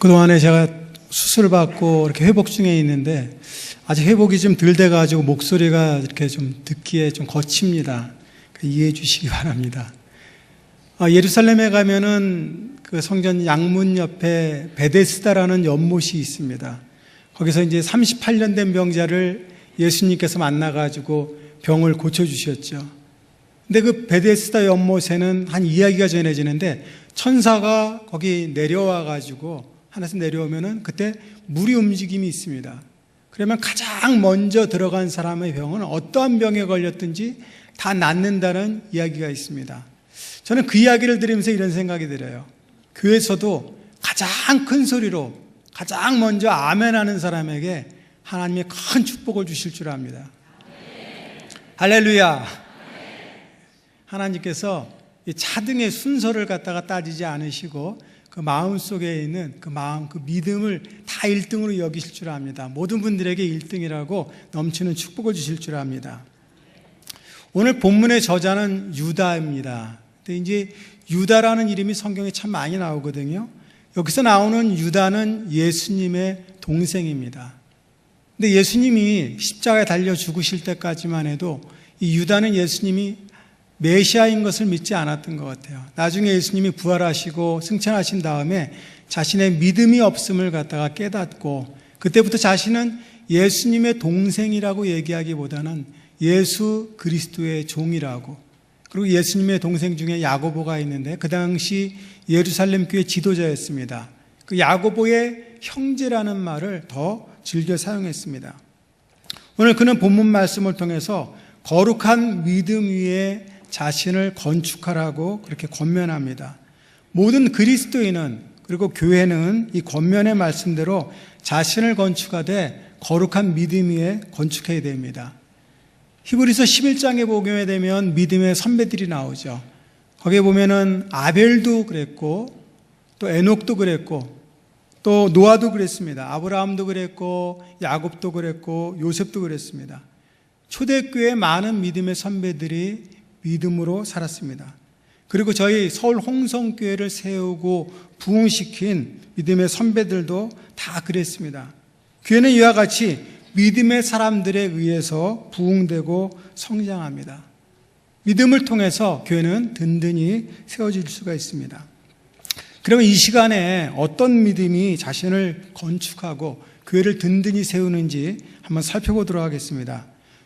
그동안에 제가 수술을 받고 이렇게 회복 중에 있는데 아직 회복이 좀 덜 돼가지고 목소리가 이렇게 좀 듣기에 좀 거칩니다. 이해해 주시기 바랍니다. 예루살렘에 가면은 그 성전 양문 옆에 베데스다라는 연못이 있습니다. 거기서 이제 38년 된 병자를 예수님께서 만나가지고 병을 고쳐주셨죠. 근데 그 베데스다 연못에는 한 이야기가 전해지는데 천사가 거기 내려와가지고 하늘에서 내려오면은 그때 물이 움직임이 있습니다. 그러면 가장 먼저 들어간 사람의 병은 어떠한 병에 걸렸든지 다 낫는다는 이야기가 있습니다. 저는 그 이야기를 들으면서 이런 생각이 들어요. 교회에서도 가장 큰 소리로 가장 먼저 아멘 하는 사람에게 하나님의 큰 축복을 주실 줄 압니다. 할렐루야. 하나님께서 이 차등의 순서를 갖다가 따지지 않으시고 그 마음 속에 있는 그 마음, 그 믿음을 다 1등으로 여기실 줄 압니다. 모든 분들에게 1등이라고 넘치는 축복을 주실 줄 압니다. 오늘 본문의 저자는 유다입니다. 근데 이제 유다라는 이름이 성경에 참 많이 나오거든요. 여기서 나오는 유다는 예수님의 동생입니다. 근데 예수님이 십자가에 달려 죽으실 때까지만 해도 이 유다는 예수님이 메시아인 것을 믿지 않았던 것 같아요. 나중에 예수님이 부활하시고 승천하신 다음에 자신의 믿음이 없음을 갖다가 깨닫고 그때부터 자신은 예수님의 동생이라고 얘기하기보다는 예수 그리스도의 종이라고, 그리고 예수님의 동생 중에 야고보가 있는데 그 당시 예루살렘 교회 지도자였습니다. 그 야고보의 형제라는 말을 더 즐겨 사용했습니다. 오늘 그는 본문 말씀을 통해서 거룩한 믿음 위에 자신을 건축하라고 그렇게 권면합니다. 모든 그리스도인은, 그리고 교회는 이 권면의 말씀대로 자신을 건축하되 거룩한 믿음 위에 건축해야 됩니다. 히브리서 11장에 보게 되면 믿음의 선배들이 나오죠. 거기에 보면은 아벨도 그랬고 또 에녹도 그랬고 또 노아도 그랬습니다. 아브라함도 그랬고 야곱도 그랬고 요셉도 그랬습니다. 초대교회 많은 믿음의 선배들이 믿음으로 살았습니다. 그리고 저희 서울 홍성교회를 세우고 부흥시킨 믿음의 선배들도 다 그랬습니다. 교회는 이와 같이 믿음의 사람들에 의해서 부흥되고 성장합니다. 믿음을 통해서 교회는 든든히 세워질 수가 있습니다. 그러면 이 시간에 어떤 믿음이 자신을 건축하고 교회를 든든히 세우는지 한번 살펴보도록 하겠습니다.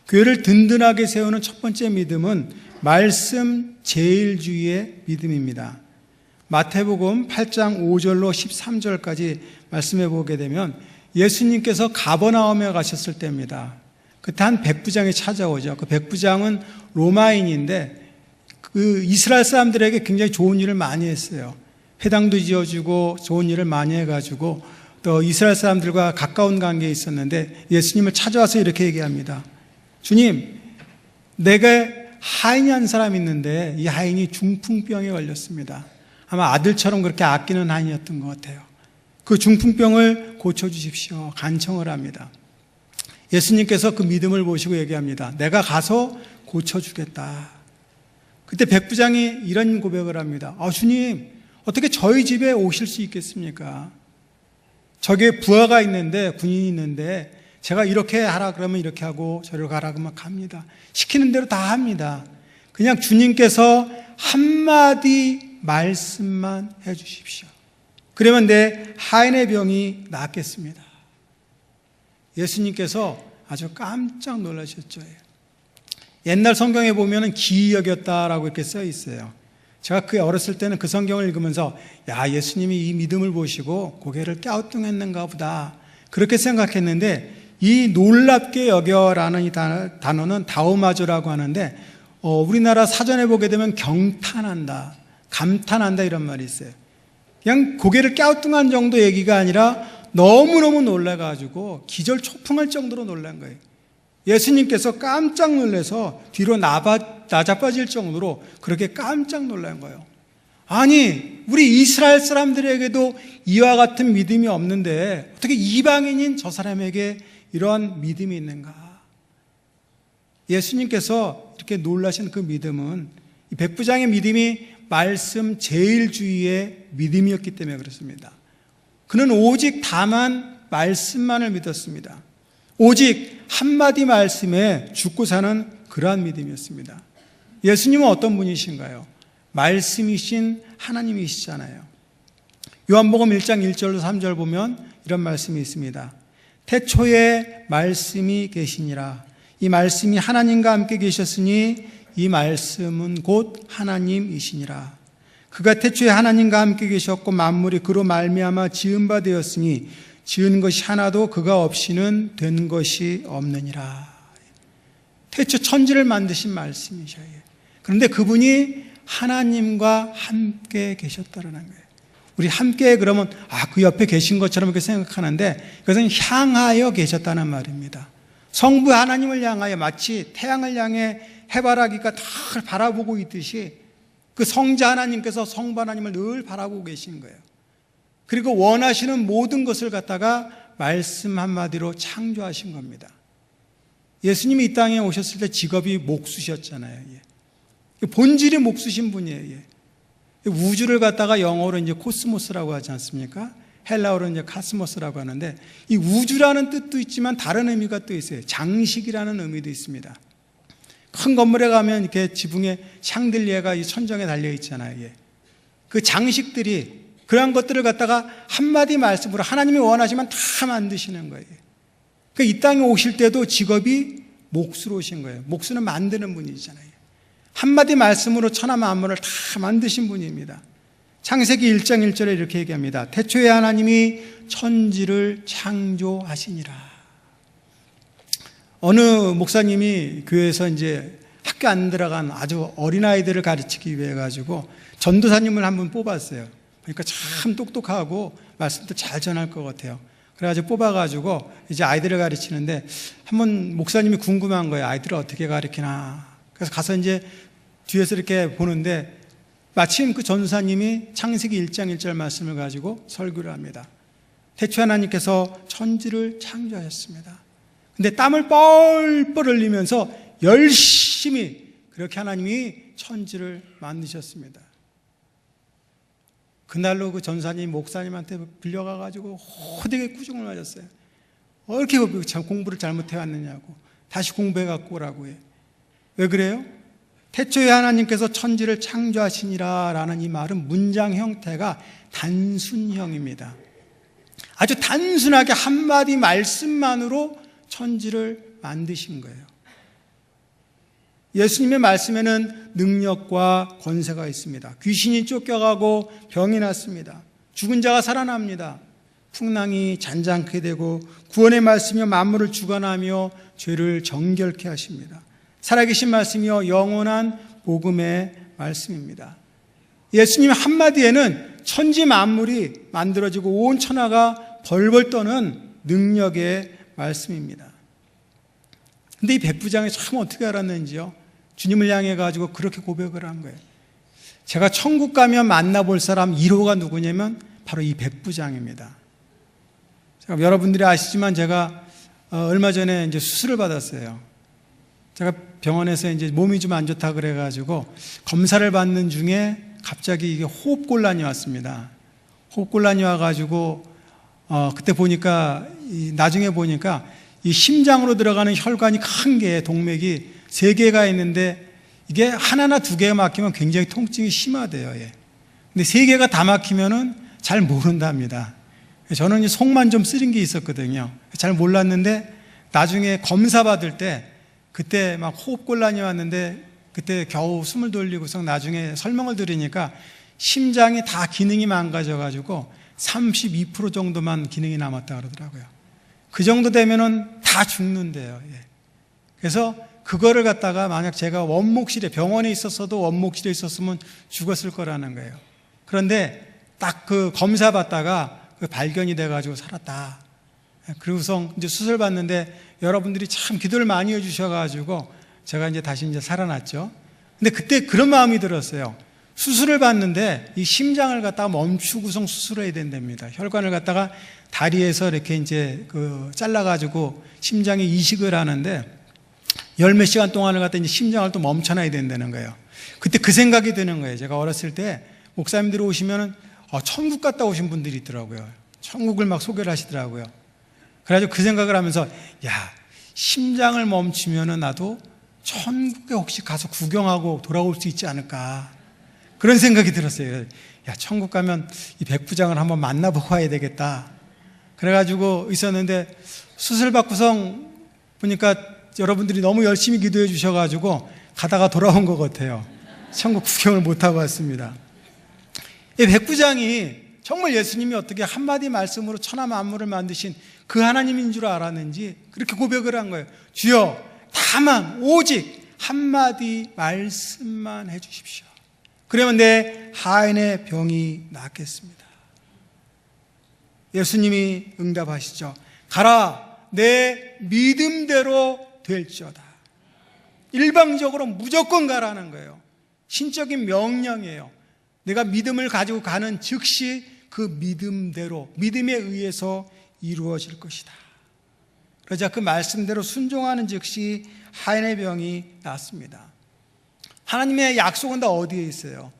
교회를 든든하게 세우는 첫 번째 믿음은 말씀 제일주의의 믿음입니다. 마태복음 8장 5절로 13절까지 말씀해 보게 되면 예수님께서 가버나움에 가셨을 때입니다. 그때 한 백부장이 찾아오죠. 그 백부장은 로마인인데 그 이스라엘 사람들에게 굉장히 좋은 일을 많이 했어요. 회당도 지어주고 좋은 일을 많이 해가지고 또 이스라엘 사람들과 가까운 관계에 있었는데 예수님을 찾아와서 이렇게 얘기합니다. 주님, 내가 하인이 한 사람이 있는데 이 하인이 중풍병에 걸렸습니다. 아마 아들처럼 그렇게 아끼는 하인이었던 것 같아요. 그 중풍병을 고쳐주십시오. 간청을 합니다. 예수님께서 그 믿음을 보시고 얘기합니다. 내가 가서 고쳐주겠다. 그때 백부장이 이런 고백을 합니다. 주님, 어떻게 저희 집에 오실 수 있겠습니까? 저기에 부하가 있는데, 군인이 있는데 제가 이렇게 하라 그러면 이렇게 하고 저리로 가라 그러면 갑니다. 시키는 대로 다 합니다. 그냥 주님께서 한마디 말씀만 해 주십시오. 그러면 내 하인의 병이 낫겠습니다. 예수님께서 아주 깜짝 놀라셨죠. 옛날 성경에 보면 기이 여겼다라고 이렇게 써 있어요. 제가 그 어렸을 때는 그 성경을 읽으면서 야, 예수님이 이 믿음을 보시고 고개를 갸우뚱했는가 보다 그렇게 생각했는데 이 놀랍게 여겨라는 이 단어는 다우마조라고 하는데 우리나라 사전에 보게 되면 경탄한다, 감탄한다 이런 말이 있어요. 그냥 고개를 갸우뚱한 정도 얘기가 아니라 너무너무 놀라가지고 기절초풍할 정도로 놀란 거예요. 예수님께서 깜짝 놀라서 뒤로 나자빠질 정도로 그렇게 깜짝 놀란 거예요. 아니, 우리 이스라엘 사람들에게도 이와 같은 믿음이 없는데 어떻게 이방인인 저 사람에게 이러한 믿음이 있는가? 예수님께서 이렇게 놀라신 그 믿음은 이 백부장의 믿음이 말씀 제일주의의 믿음이었기 때문에 그렇습니다. 그는 오직 다만 말씀만을 믿었습니다. 오직 한마디 말씀에 죽고 사는 그러한 믿음이었습니다. 예수님은 어떤 분이신가요? 말씀이신 하나님이시잖아요. 요한복음 1장 1절로 3절 보면 이런 말씀이 있습니다. 태초에 말씀이 계시니라. 이 말씀이 하나님과 함께 계셨으니 이 말씀은 곧 하나님이시니라. 그가 태초에 하나님과 함께 계셨고 만물이 그로 말미암아 지은 바 되었으니 지은 것이 하나도 그가 없이는 된 것이 없느니라. 태초 천지를 만드신 말씀이셔요. 그런데 그분이 하나님과 함께 계셨다는 거예요. 우리 함께 그러면 그 옆에 계신 것처럼 이렇게 생각하는데 그것은 향하여 계셨다는 말입니다. 성부 하나님을 향하여 마치 태양을 향해 해바라기가 다 바라보고 있듯이 그 성자 하나님께서 성부 하나님을 늘 바라보고 계신 거예요. 그리고 원하시는 모든 것을 갖다가 말씀 한마디로 창조하신 겁니다. 예수님이 이 땅에 오셨을 때 직업이 목수셨잖아요. 본질이 목수신 분이에요. 우주를 갖다가 영어로 이제 코스모스라고 하지 않습니까? 헬라어로 이제 카스모스라고 하는데 이 우주라는 뜻도 있지만 다른 의미가 또 있어요. 장식이라는 의미도 있습니다. 큰 건물에 가면 이렇게 지붕에 샹들리에가 이 천정에 달려 있잖아요. 그 장식들이 그런 것들을 갖다가 한마디 말씀으로 하나님이 원하시면 다 만드시는 거예요. 이 땅에 오실 때도 직업이 목수로 오신 거예요. 목수는 만드는 분이잖아요. 한마디 말씀으로 천하 만물을 다 만드신 분입니다. 창세기 1장 1절에 이렇게 얘기합니다. 태초에 하나님이 천지를 창조하시니라. 어느 목사님이 교회에서 이제 학교 안 들어간 아주 어린아이들을 가르치기 위해 가지고 전도사님을 한 분 뽑았어요. 그러니까 참 똑똑하고 말씀도 잘 전할 것 같아요. 그래가지고 뽑아가지고 이제 아이들을 가르치는데 한번 목사님이 궁금한 거예요. 아이들을 어떻게 가르치나. 그래서 가서 이제 뒤에서 이렇게 보는데 마침 그 전도사님이 창세기 1장 1절 말씀을 가지고 설교를 합니다. 태초에 하나님께서 천지를 창조하셨습니다. 근데 땀을 뻘뻘 흘리면서 열심히 그렇게 하나님이 천지를 만드셨습니다. 그날로 그 전사님 목사님한테 불려가가지고 호되게 꾸중을 맞았어요. 이렇게 공부를 잘못해왔느냐고. 다시 공부해갖고 오라고 해요. 왜 그래요? 태초에 하나님께서 천지를 창조하시니라 라는 이 말은 문장 형태가 단순형입니다. 아주 단순하게 한마디 말씀만으로 천지를 만드신 거예요. 예수님의 말씀에는 능력과 권세가 있습니다. 귀신이 쫓겨가고 병이 났습니다. 죽은 자가 살아납니다. 풍랑이 잔잔케 되고 구원의 말씀이여 만물을 주관하며 죄를 정결케 하십니다. 살아계신 말씀이여 영원한 복음의 말씀입니다. 예수님 한마디에는 천지 만물이 만들어지고 온 천하가 벌벌 떠는 능력의 말씀입니다. 근데 이 백부장이 참 어떻게 알았는지요? 주님을 향해 가지고 그렇게 고백을 한 거예요. 제가 천국 가면 만나볼 사람 1호가 누구냐면 바로 이 백부장입니다. 여러분들이 아시지만 제가 얼마 전에 이제 수술을 받았어요. 제가 병원에서 이제 몸이 좀 안 좋다 그래가지고 검사를 받는 중에 갑자기 이게 호흡곤란이 왔습니다. 호흡곤란이 와가지고 그때 보니까 나중에 보니까 이 심장으로 들어가는 혈관이 큰 게 동맥이 3개가 있는데 이게 하나나 2개가 막히면 굉장히 통증이 심하대요. 근데 3개가 다 막히면은 잘 모른답니다. 저는 이 속만 좀 쓰린 게 있었거든요. 잘 몰랐는데 나중에 검사 받을 때 그때 막 호흡곤란이 왔는데 그때 겨우 숨을 돌리고서 나중에 설명을 들으니까 심장이 다 기능이 망가져가지고 32% 정도만 기능이 남았다 그러더라고요. 그 정도 되면은 다 죽는데요. 그래서 그거를 갖다가 만약 제가 원목실에 병원에 있었어도 원목실에 있었으면 죽었을 거라는 거예요. 그런데 딱 그 검사 받다가 그 발견이 돼가지고 살았다. 그리고서 이제 수술 받는데 여러분들이 참 기도를 많이 해주셔가지고 제가 이제 다시 이제 살아났죠. 근데 그때 그런 마음이 들었어요. 수술을 받는데 이 심장을 갖다가 멈추고서 수술해야 된답니다. 혈관을 갖다가 다리에서 이렇게 이제 잘라가지고 심장에 이식을 하는데 10몇 시간 동안을 갖다 이제 심장을 또 멈춰놔야 된다는 거예요. 그때 그 생각이 드는 거예요. 제가 어렸을 때 목사님들이 오시면은 천국 갔다 오신 분들이 있더라고요. 천국을 막 소개를 하시더라고요. 그래가지고 그 생각을 하면서, 야, 심장을 멈추면은 나도 천국에 혹시 가서 구경하고 돌아올 수 있지 않을까, 그런 생각이 들었어요. 야, 천국 가면 이 백부장을 한번 만나보고 와야 되겠다. 그래가지고 있었는데, 수술 받고서 보니까 여러분들이 너무 열심히 기도해 주셔가지고 가다가 돌아온 것 같아요. 천국 구경을 못하고 왔습니다. 이 백부장이 정말 예수님이 어떻게 한마디 말씀으로 천하 만물을 만드신 그 하나님인 줄 알았는지 그렇게 고백을 한 거예요. 주여, 다만 오직 한마디 말씀만 해주십시오. 그러면 내 하인의 병이 낫겠습니다. 예수님이 응답하시죠. 가라, 내 믿음대로 될지어다. 일방적으로 무조건 가라는 거예요. 신적인 명령이에요. 내가 믿음을 가지고 가는 즉시 그 믿음대로, 믿음에 의해서 이루어질 것이다. 그러자 그 말씀대로 순종하는 즉시 하인의 병이 낫습니다. 하나님의 약속은 다 어디에 있어요?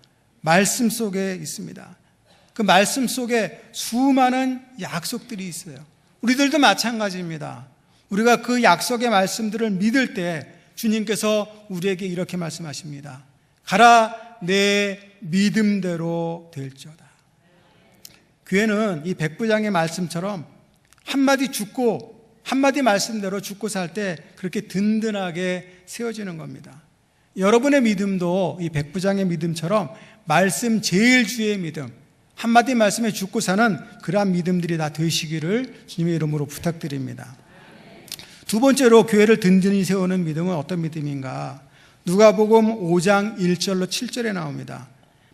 말씀 속에 있습니다. 그 말씀 속에 수많은 약속들이 있어요. 우리들도 마찬가지입니다. 우리가 그 약속의 말씀들을 믿을 때 주님께서 우리에게 이렇게 말씀하십니다. 가라, 내 믿음대로 될지어다. 교회는 이 백부장의 말씀처럼 한마디 죽고, 한마디 말씀대로 죽고 살 때 그렇게 든든하게 세워지는 겁니다. 여러분의 믿음도 이 백부장의 믿음처럼 말씀 제일 주의 믿음, 한마디 말씀에 죽고 사는 그러한 믿음들이 다 되시기를 주님의 이름으로 부탁드립니다. 두 번째로 교회를 든든히 세우는 믿음은 어떤 믿음인가? 누가복음 5장 1절로 7절에 나옵니다.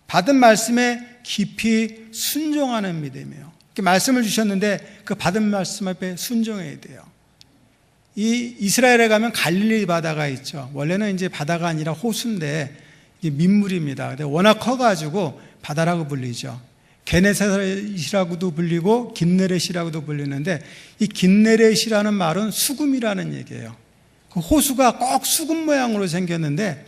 받은 말씀에 깊이 순종하는 믿음이에요. 이렇게 말씀을 주셨는데 그 받은 말씀 앞에 순종해야 돼요. 이 이스라엘에 가면 갈릴리 바다가 있죠. 원래는 이제 바다가 아니라 호수인데 이게 민물입니다. 근데 워낙 커가지고 바다라고 불리죠. 게네사렛이라고도 불리고 긴네렛이라고도 불리는데, 이 긴네렛이라는 말은 수금이라는 얘기예요. 그 호수가 꼭 수금 모양으로 생겼는데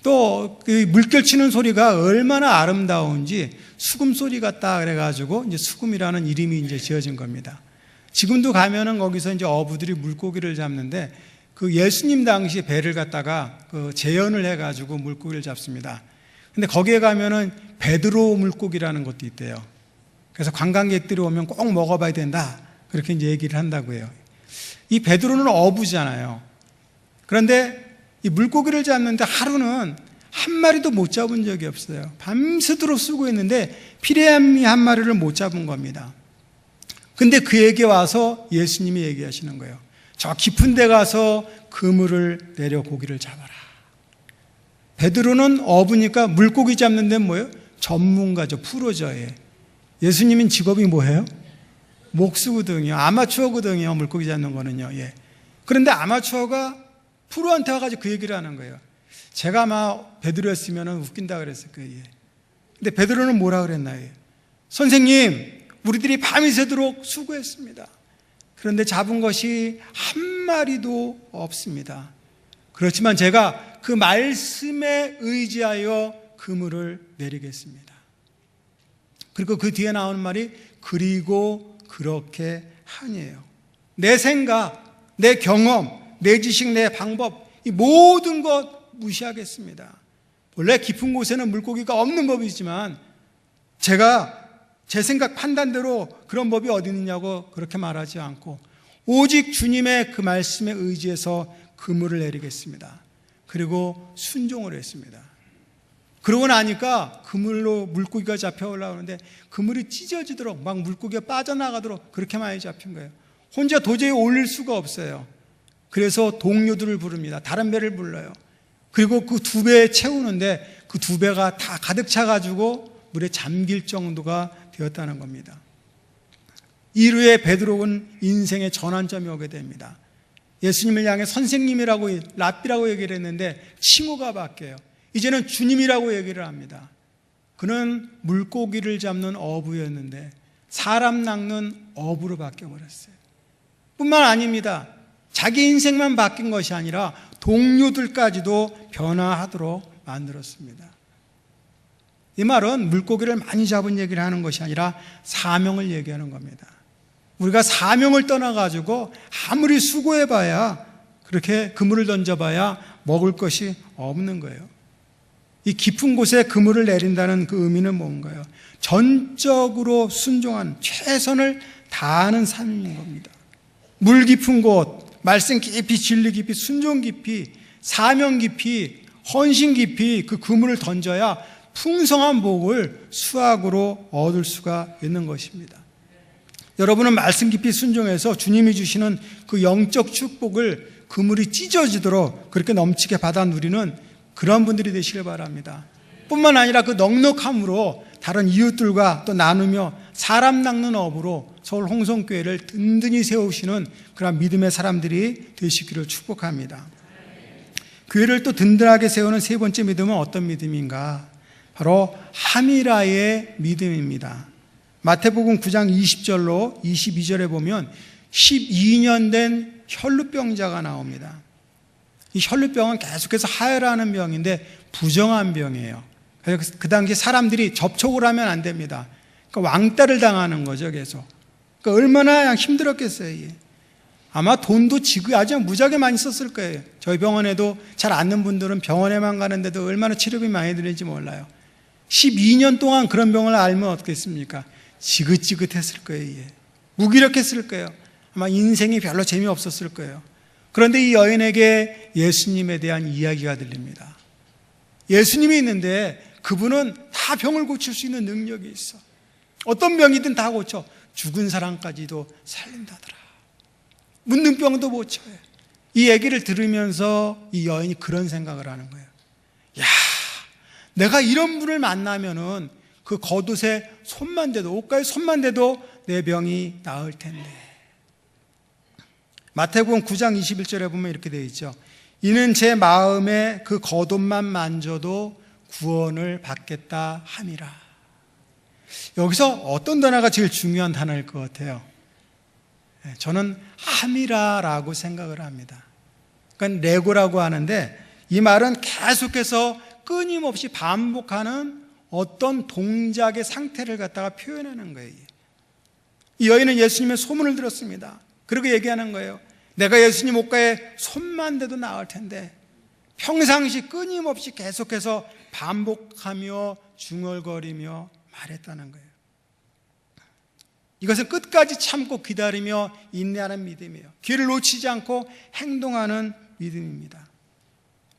또 그 물결 치는 소리가 얼마나 아름다운지 수금 소리 같다 그래가지고 이제 수금이라는 이름이 이제 지어진 겁니다. 지금도 가면은 거기서 이제 어부들이 물고기를 잡는데, 그 예수님 당시 배를 갖다가 그 재현을 해가지고 물고기를 잡습니다. 근데 거기에 가면은 베드로 물고기라는 것도 있대요. 그래서 관광객들이 오면 꼭 먹어봐야 된다, 그렇게 이제 얘기를 한다고 해요. 이 베드로는 어부잖아요. 그런데 이 물고기를 잡는데 하루는 한 마리도 못 잡은 적이 없어요. 밤새도록 쓰고 있는데 피레미 한 마리를 못 잡은 겁니다. 근데 그에게 와서 예수님이 얘기하시는 거예요. 저 깊은 데 가서 그물을 내려 고기를 잡아라. 베드로는 어부니까 물고기 잡는 데는 뭐예요? 전문가죠. 프로죠. 예수님은 직업이 뭐예요? 목수거든요. 아마추어거든요. 물고기 잡는 거는요. 그런데 아마추어가 프로한테 와가지고 그 얘기를 하는 거예요. 제가 아마 베드로였으면 웃긴다 그랬을 거예요. 근데 베드로는 뭐라 그랬나요? 선생님, 우리들이 밤이 새도록 수고했습니다. 그런데 잡은 것이 한 마리도 없습니다. 그렇지만 제가 그 말씀에 의지하여 그물을 내리겠습니다. 그리고 그 뒤에 나오는 말이 그리고 그렇게 하니에요. 내 생각, 내 경험, 내 지식, 내 방법, 이 모든 것 무시하겠습니다. 원래 깊은 곳에는 물고기가 없는 법이지만 제가 제 생각 판단대로 그런 법이 어디 있느냐고 그렇게 말하지 않고 오직 주님의 그 말씀에 의지해서 그물을 내리겠습니다. 그리고 순종을 했습니다. 그러고 나니까 그물로 물고기가 잡혀 올라오는데 그물이 찢어지도록 막 물고기가 빠져나가도록 그렇게 많이 잡힌 거예요. 혼자 도저히 올릴 수가 없어요. 그래서 동료들을 부릅니다. 다른 배를 불러요. 그리고 그 두 배 채우는데 그 두 배가 다 가득 차가지고 물에 잠길 정도가 되었다는 겁니다. 이후에 베드로는 인생의 전환점이 오게 됩니다. 예수님을 향해 선생님이라고, 랍비라고 얘기를 했는데 칭호가 바뀌어요. 이제는 주님이라고 얘기를 합니다. 그는 물고기를 잡는 어부였는데 사람 낚는 어부로 바뀌어버렸어요. 뿐만 아닙니다. 자기 인생만 바뀐 것이 아니라 동료들까지도 변화하도록 만들었습니다. 이 말은 물고기를 많이 잡은 얘기를 하는 것이 아니라 사명을 얘기하는 겁니다. 우리가 사명을 떠나가지고 아무리 수고해봐야, 그렇게 그물을 던져봐야 먹을 것이 없는 거예요. 이 깊은 곳에 그물을 내린다는 그 의미는 뭔가요? 전적으로 순종한, 최선을 다하는 삶인 겁니다. 물 깊은 곳, 말씀 깊이, 진리 깊이, 순종 깊이, 사명 깊이, 헌신 깊이 그 그물을 던져야 풍성한 복을 수확으로 얻을 수가 있는 것입니다. 여러분은 말씀 깊이 순종해서 주님이 주시는 그 영적 축복을 그물이 찢어지도록 그렇게 넘치게 받아 누리는 그런 분들이 되시길 바랍니다. 뿐만 아니라 그 넉넉함으로 다른 이웃들과 또 나누며 사람 낚는 업으로 서울 홍성교회를 든든히 세우시는 그런 믿음의 사람들이 되시기를 축복합니다. 교회를 또 든든하게 세우는 세 번째 믿음은 어떤 믿음인가? 바로 하미라의 믿음입니다. 마태복음 9장 20절로 22절에 보면 12년 된 혈루병자가 나옵니다. 이 혈루병은 계속해서 하혈하는 병인데 부정한 병이에요. 그래서 그 당시 사람들이 접촉을 하면 안 됩니다. 그러니까 왕따를 당하는 거죠, 계속. 그러니까 얼마나 힘들었겠어요. 아마 돈도 아주 무지하게 많이 썼을 거예요. 저희 병원에도 잘 아는 분들은 병원에만 가는데도 얼마나 치료비 많이 드는지 몰라요. 12년 동안 그런 병을 알면 어떻겠습니까? 지긋지긋했을 거예요. 무기력했을 거예요. 아마 인생이 별로 재미없었을 거예요. 그런데 이 여인에게 예수님에 대한 이야기가 들립니다. 예수님이 있는데 그분은 다 병을 고칠 수 있는 능력이 있어. 어떤 병이든 다 고쳐. 죽은 사람까지도 살린다더라. 문둥병도 고쳐요. 이 얘기를 들으면서 이 여인이 그런 생각을 하는 거예요. 야, 내가 이런 분을 만나면은 그 겉옷에 손만 대도, 옷가에 손만 대도 내 병이 나을 텐데. 마태복음 9장 21절에 보면 이렇게 되어 있죠. 이는 제 마음에 그 겉옷만 만져도 구원을 받겠다 함이라. 여기서 어떤 단어가 제일 중요한 단어일 것 같아요? 저는 함이라라고 생각을 합니다. 그러니까 레고라고 하는데 이 말은 계속해서 끊임없이 반복하는 어떤 동작의 상태를 갖다가 표현하는 거예요. 이 여인은 예수님의 소문을 들었습니다. 그리고 얘기하는 거예요. 내가 예수님 옷가에 손만 대도 나을 텐데. 평상시 끊임없이 계속해서 반복하며 중얼거리며 말했다는 거예요. 이것은 끝까지 참고 기다리며 인내하는 믿음이에요. 기회를 놓치지 않고 행동하는 믿음입니다.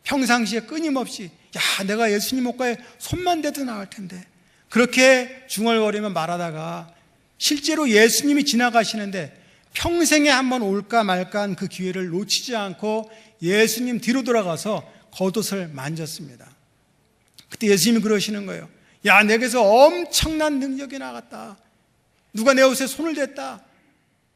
평상시에 끊임없이 야, 내가 예수님 옷가에 손만 대도 나을 텐데. 그렇게 중얼거리며 말하다가 실제로 예수님이 지나가시는데 평생에 한번 올까 말까 한 그 기회를 놓치지 않고 예수님 뒤로 돌아가서 겉옷을 만졌습니다. 그때 예수님이 그러시는 거예요. 야, 내게서 엄청난 능력이 나갔다. 누가 내 옷에 손을 댔다.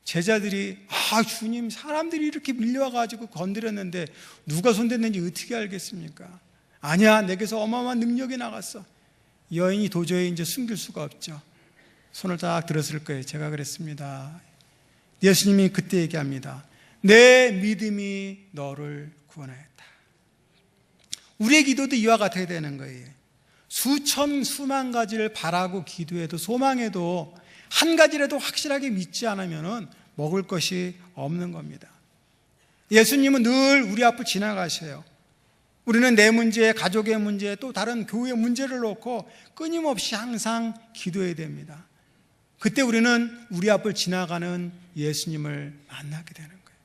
제자들이 주님, 사람들이 이렇게 밀려와가지고 건드렸는데 누가 손댔는지 어떻게 알겠습니까? 아니야, 내게서 어마어마한 능력이 나갔어. 여인이 도저히 이제 숨길 수가 없죠. 손을 딱 들었을 거예요. 제가 그랬습니다. 예수님이 그때 얘기합니다. 내 믿음이 너를 구원하였다. 우리의 기도도 이와 같아야 되는 거예요. 수만 가지를 바라고 기도해도 소망해도 한 가지라도 확실하게 믿지 않으면 먹을 것이 없는 겁니다. 예수님은 늘 우리 앞을 지나가셔요. 우리는 내 문제, 가족의 문제, 또 다른 교회의 문제를 놓고 끊임없이 항상 기도해야 됩니다. 그때 우리는 우리 앞을 지나가는 예수님을 만나게 되는 거예요.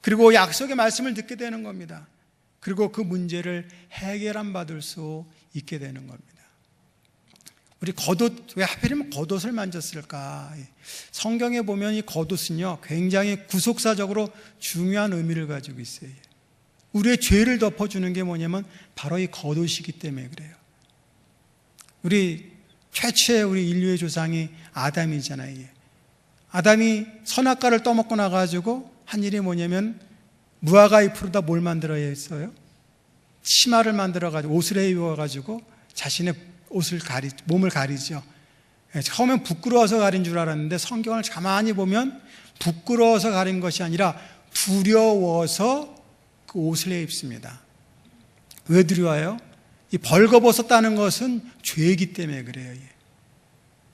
그리고 약속의 말씀을 듣게 되는 겁니다. 그리고 그 문제를 해결한 받을 수 있게 되는 겁니다. 우리 겉옷, 왜 하필이면 겉옷을 만졌을까? 성경에 보면 이 겉옷은요, 굉장히 구속사적으로 중요한 의미를 가지고 있어요. 우리의 죄를 덮어주는 게 뭐냐면 바로 이 겉옷이기 때문에 그래요. 우리 최초의 우리 인류의 조상이 아담이잖아요. 아담이 선악과를 떠먹고 나가지고 한 일이 뭐냐면 무화과 잎으로다 뭘 만들어야 했어요? 치마를 만들어가지고 옷을 입어가지고 자신의 몸을 가리죠. 처음엔 부끄러워서 가린 줄 알았는데 성경을 가만히 보면 부끄러워서 가린 것이 아니라 두려워서 그 옷을 입습니다. 왜 두려워요? 이 벌거벗었다는 것은 죄이기 때문에 그래요.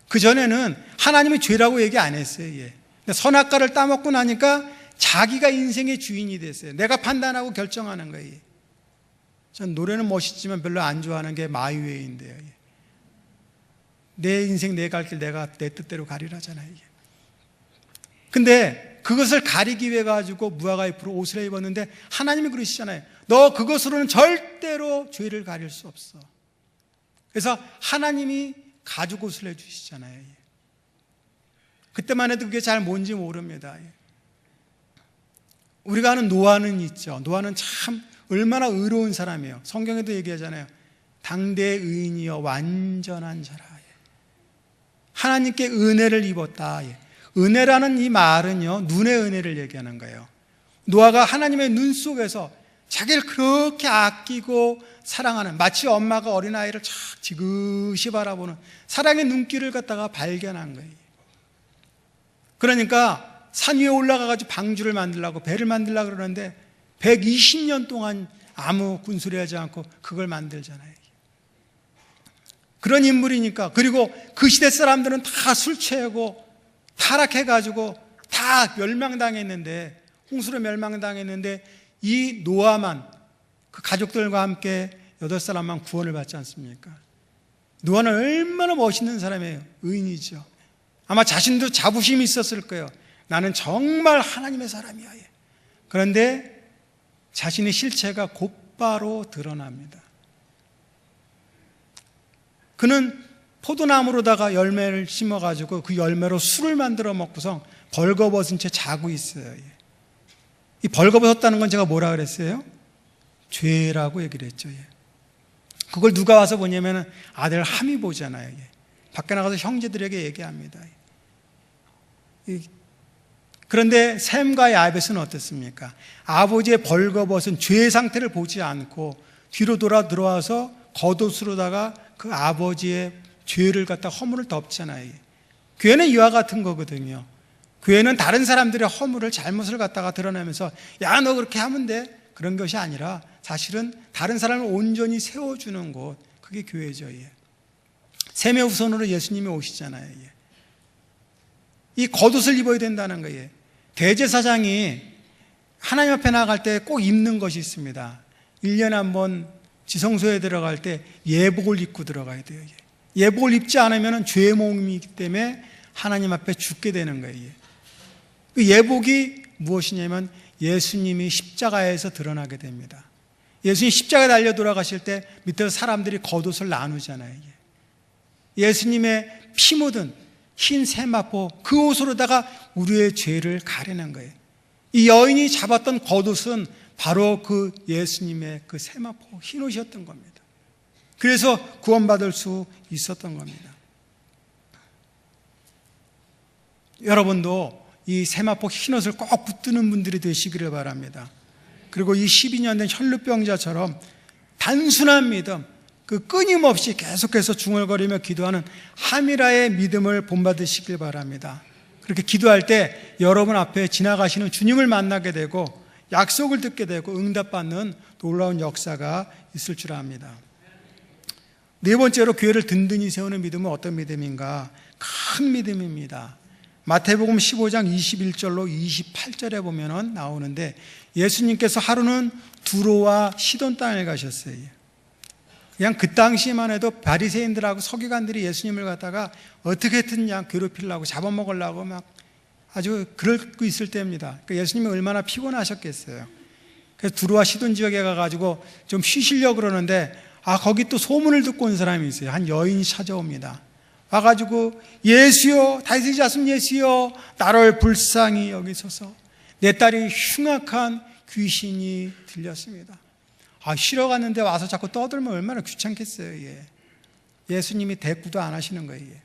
그전에는 하나님이 죄라고 얘기 안 했어요. 근데 선악과를 따먹고 나니까 자기가 인생의 주인이 됐어요. 내가 판단하고 결정하는 거예요. 전 노래는 멋있지만 별로 안 좋아하는 게 마이웨이인데요. 내 인생 내 갈 길 내가 내 뜻대로 가리라잖아요. 근데 그것을 가리기 위해 가지고 무화과잎으로 옷을 입었는데 하나님이 그러시잖아요. 너 그것으로는 절대로 죄를 가릴 수 없어. 그래서 하나님이 가죽옷을 해주시잖아요. 그때만 해도 그게 잘 뭔지 모릅니다. 우리가 아는 노아는 있죠. 노아는 참 얼마나 의로운 사람이에요. 성경에도 얘기하잖아요. 당대의 의인이여 완전한 자라. 하나님께 은혜를 입었다. 은혜라는 이 말은요, 눈의 은혜를 얘기하는 거예요. 노아가 하나님의 눈 속에서 자기를 그렇게 아끼고 사랑하는, 마치 엄마가 어린아이를 착 지그시 바라보는 사랑의 눈길을 갖다가 발견한 거예요. 그러니까 산 위에 올라가가지고 방주를 만들려고, 배를 만들려고 그러는데 120년 동안 아무 군소리 하지 않고 그걸 만들잖아요. 그런 인물이니까. 그리고 그 시대 사람들은 다 술 취하고 타락해가지고 다 멸망당했는데, 홍수로 멸망당했는데 이 노아만, 그 가족들과 함께 8사람만 구원을 받지 않습니까? 노아는 얼마나 멋있는 사람이에요. 의인이죠. 아마 자신도 자부심이 있었을 거예요. 나는 정말 하나님의 사람이야. 그런데 자신의 실체가 곧바로 드러납니다. 그는 포도나무로다가 열매를 심어가지고 그 열매로 술을 만들어 먹고서 벌거벗은 채 자고 있어요. 이 벌거벗었다는 건 제가 뭐라 그랬어요? 죄라고 얘기를 했죠. 그걸 누가 와서 보냐면 아들 함이 보잖아요. 밖에 나가서 형제들에게 얘기합니다. 그런데 셈과 야벳은 어땠습니까? 아버지의 벌거벗은 죄의 상태를 보지 않고 뒤로 돌아 들어와서 겉옷으로다가 그 아버지의 죄를 갖다 허물을 덮잖아요. 교회는 이와 같은 거거든요. 교회는 다른 사람들의 허물을, 잘못을 갖다가 드러내면서 야, 너 그렇게 하면 돼, 그런 것이 아니라 사실은 다른 사람을 온전히 세워주는 곳, 그게 교회죠. 셈의 후손으로 예수님이 오시잖아요. 이 겉옷을 입어야 된다는 거예요. 대제사장이 하나님 앞에 나갈 때 꼭 입는 것이 있습니다. 1년에 한 번 지성소에 들어갈 때 예복을 입고 들어가야 돼요. 예복을 입지 않으면 죄의 몸이기 때문에 하나님 앞에 죽게 되는 거예요. 그 예복이 무엇이냐면 예수님이 십자가에서 드러나게 됩니다. 예수님이 십자가에 달려 돌아가실 때 밑에서 사람들이 겉옷을 나누잖아요. 예수님의 피 묻은 흰 세마포, 그 옷으로다가 우리의 죄를 가리는 거예요. 이 여인이 잡았던 겉옷은 바로 그 예수님의 그 세마포 흰 옷이었던 겁니다. 그래서 구원받을 수 있었던 겁니다. 여러분도 이 세마포 흰 옷을 꼭 붙드는 분들이 되시기를 바랍니다. 그리고 이 12년 된 혈루병자처럼 단순한 믿음, 그 끊임없이 계속해서 중얼거리며 기도하는 하미라의 믿음을 본받으시길 바랍니다. 그렇게 기도할 때 여러분 앞에 지나가시는 주님을 만나게 되고 약속을 듣게 되고 응답받는 놀라운 역사가 있을 줄 압니다. 네 번째로 교회를 든든히 세우는 믿음은 어떤 믿음인가? 큰 믿음입니다. 마태복음 15장 21절로 28절에 보면 나오는데, 예수님께서 하루는 두로와 시돈 땅에 가셨어요. 그냥 그 당시만 해도 바리새인들하고 서기관들이 예수님을 갖다가 어떻게든 그냥 괴롭히려고 잡아먹으려고 막 아주 그러고 있을 때입니다. 그러니까 예수님이 얼마나 피곤하셨겠어요. 그래서 두로와 시돈 지역에 가가지고 좀 쉬시려고 그러는데, 거기 또 소문을 듣고 온 사람이 있어요. 한 여인이 찾아옵니다. 와가지고 예수여, 다윗의 자손 예수여, 나를 불쌍히 여기소서. 내 딸이 흉악한 귀신이 들렸습니다. 쉬러 갔는데 와서 자꾸 떠들면 얼마나 귀찮겠어요. 예수님이 대꾸도 안 하시는 거예요.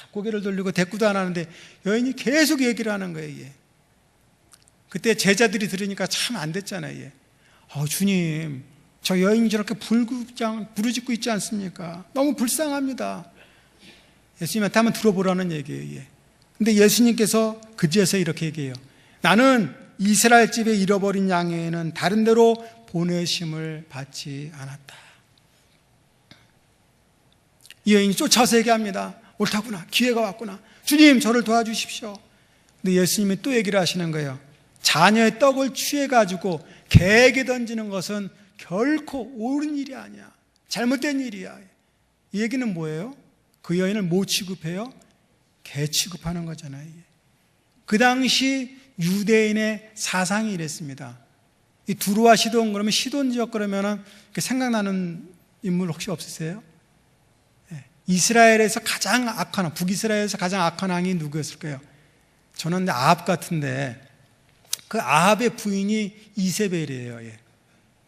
고개를 돌리고 대꾸도 안 하는데 여인이 계속 얘기를 하는 거예요. 그때 제자들이 들으니까 참 안 됐잖아요. 주님, 저 여인이 저렇게 부르짖고 있지 않습니까? 너무 불쌍합니다. 예수님한테 한번 들어보라는 얘기예요. 근데 예수님께서 그제서 이렇게 얘기해요. 나는 이스라엘 집에 잃어버린 양에는 다른 데로 보내심을 받지 않았다. 이 여인이 쫓아서 얘기합니다. 옳다구나, 기회가 왔구나, 주님 저를 도와주십시오. 근데 예수님이 또 얘기를 하시는 거예요. 자녀의 떡을 취해가지고 개에게 던지는 것은 결코 옳은 일이 아니야, 잘못된 일이야. 이 얘기는 뭐예요? 그 여인을 뭐 취급해요? 개 취급하는 거잖아요. 그 당시 유대인의 사상이 이랬습니다. 이 두루와 시돈, 그러면 시돈 지역 그러면은 생각나는 인물 혹시 없으세요? 이스라엘에서 가장 악한 왕, 북이스라엘에서 가장 악한 왕이 누구였을까요? 저는 아합 같은데 그 아합의 부인이 이세벨이에요.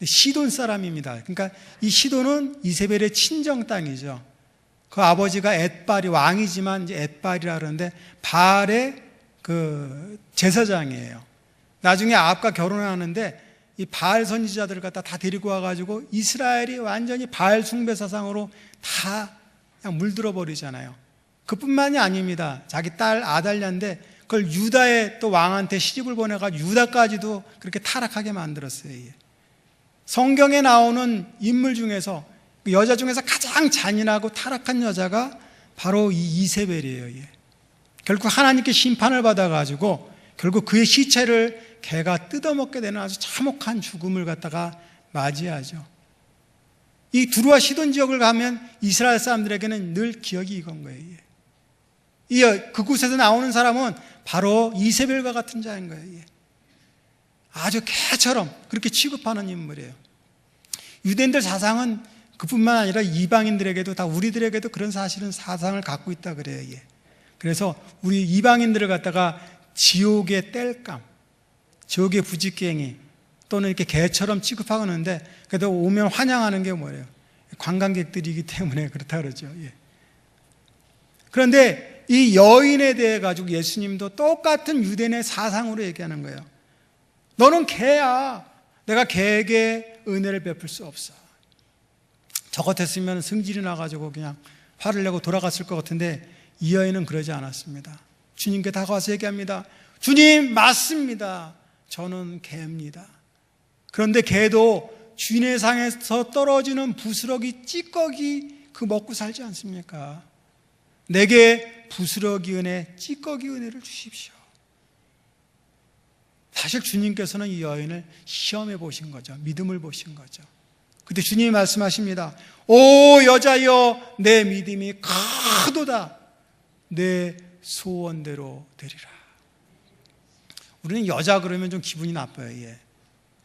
시돈 사람입니다. 그러니까 이 시돈은 이세벨의 친정 땅이죠. 그 아버지가 엣발이 왕이지만 이제 엣발이라 그러는데 바알의 그 제사장이에요. 나중에 아합과 결혼하는데 이 바알 선지자들을 갖다 다 데리고 와가지고 이스라엘이 완전히 바알 숭배 사상으로 다 그냥 물들어 버리잖아요. 그뿐만이 아닙니다. 자기 딸 아달랴인데 그걸 유다의 또 왕한테 시집을 보내가지고 유다까지도 그렇게 타락하게 만들었어요. 성경에 나오는 인물 중에서 그 여자 중에서 가장 잔인하고 타락한 여자가 바로 이 이세벨이에요. 결국 하나님께 심판을 받아가지고 결국 그의 시체를 개가 뜯어먹게 되는 아주 참혹한 죽음을 갖다가 맞이하죠. 이 두루와 시돈 지역을 가면 이스라엘 사람들에게는 늘 기억이 이건 거예요. 그곳에서 나오는 사람은 바로 이세벨과 같은 자인 거예요. 아주 개처럼 그렇게 취급하는 인물이에요. 유대인들 사상은 그뿐만 아니라 이방인들에게도 다 우리들에게도 그런 사상을 갖고 있다 그래요. 그래서 우리 이방인들을 갖다가 지옥의 땔감, 지옥의 부지깽이 또는 이렇게 개처럼 취급하고 하는데 그래도 오면 환영하는 게 뭐예요? 관광객들이기 때문에 그렇다 그러죠. 그런데 이 여인에 대해 가지고 예수님도 똑같은 유대인의 사상으로 얘기하는 거예요. 너는 개야. 내가 개에게 은혜를 베풀 수 없어. 저 같았으면 승질이 나가지고 그냥 화를 내고 돌아갔을 것 같은데 이 여인은 그러지 않았습니다. 주님께 다가와서 얘기합니다. 주님, 맞습니다. 저는 개입니다. 그런데 개도 주인의 상에서 떨어지는 부스러기 찌꺼기 그 먹고 살지 않습니까? 내게 부스러기 은혜, 찌꺼기 은혜를 주십시오. 사실 주님께서는 이 여인을 시험해 보신 거죠. 믿음을 보신 거죠. 그때 주님이 말씀하십니다. 오 여자여, 내 믿음이 크도다. 내 소원대로 되리라. 우리는 여자 그러면 좀 기분이 나빠요.